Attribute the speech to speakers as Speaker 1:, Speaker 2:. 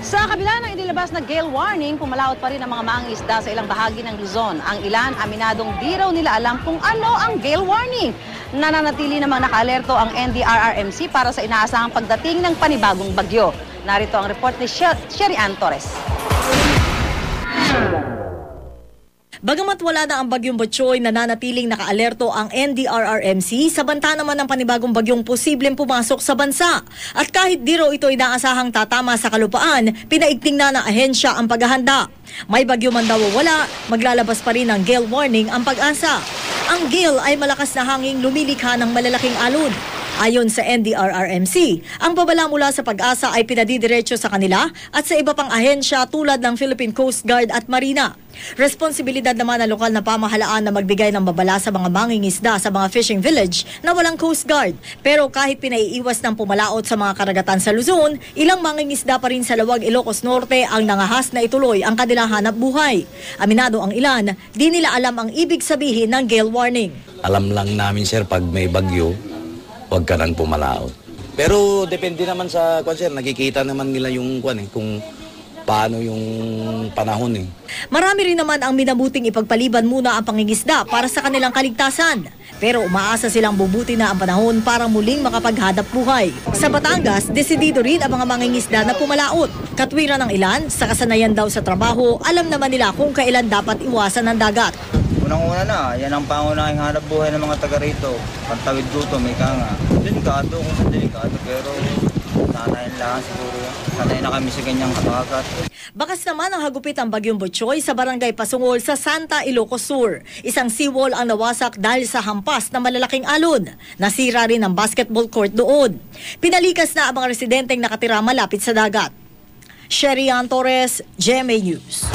Speaker 1: Sa kabila ng inilabas na gale warning, pumalaot pa rin ang mga mangingisda sa ilang bahagi ng Luzon. Ang ilan, aminadong di raw nila alam kung ano ang gale warning. Nananatili namang naka-alerto ang NDRRMC para sa inaasahang pagdating ng panibagong bagyo. Narito ang report ni Sherry Ann Torres.
Speaker 2: Bagamat wala na ang bagyong Butchoy, nananatiling naka-alerto ang NDRRMC sa banta naman ng panibagong bagyong posibleng pumasok sa bansa. At kahit di raw ito inaasahang tatama sa kalupaan, pinaigting na ng ahensya ang paghahanda. May bagyo man daw o wala, maglalabas pa rin ng gale warning ang Pag-asa. Ang gale ay malakas na hanging lumilikha ng malalaking alon. Ayon sa NDRRMC, ang babala mula sa Pag-asa ay pinadidiretso sa kanila at sa iba pang ahensya tulad ng Philippine Coast Guard at Marina. Responsibilidad naman ng lokal na pamahalaan na magbigay ng babala sa mga mangingisda sa mga fishing village na walang Coast Guard. Pero kahit pinaiiwas ng pumalaot sa mga karagatan sa Luzon, ilang mangingisda pa rin sa Lawag, Ilocos Norte ang nangahas na ituloy ang kanilang hanap buhay. Aminado ang ilan, di nila alam ang ibig sabihin ng gale warning.
Speaker 3: Alam lang namin sir, pag may bagyo, huwag ka nang pumalaot. Pero depende naman sa sir, nakikita naman nila yung kung paano yung panahon .
Speaker 2: Marami rin naman ang minabuting ipagpaliban muna ang pangingisda para sa kanilang kaligtasan. Pero umaasa silang bubuti na ang panahon para muling makapaghanap buhay. Sa Batangas, desidido rin ang mga mangingisda na pumalaot. Katwiran ng ilan, sa kasanayan daw sa trabaho, alam naman nila kung kailan dapat iwasan ng dagat.
Speaker 4: Unang-una na, yan ang pangunahing hanap buhay ng mga taga rito. Pantawid gutom, ika nga. Delikado kung sa delikado, pero sanayin lang siguro. Sanay na kami sa ganyang katagat.
Speaker 2: Bakas naman ang hagupit ang bagyong Butchoy sa barangay Pasungol sa Santa Ilocos Sur. Isang seawall ang nawasak dahil sa hampas na malalaking alon. Nasira rin ang basketball court doon. Pinalikas na ang mga residenteng nakatira malapit sa dagat. Sherry Ann Torres, GMA News.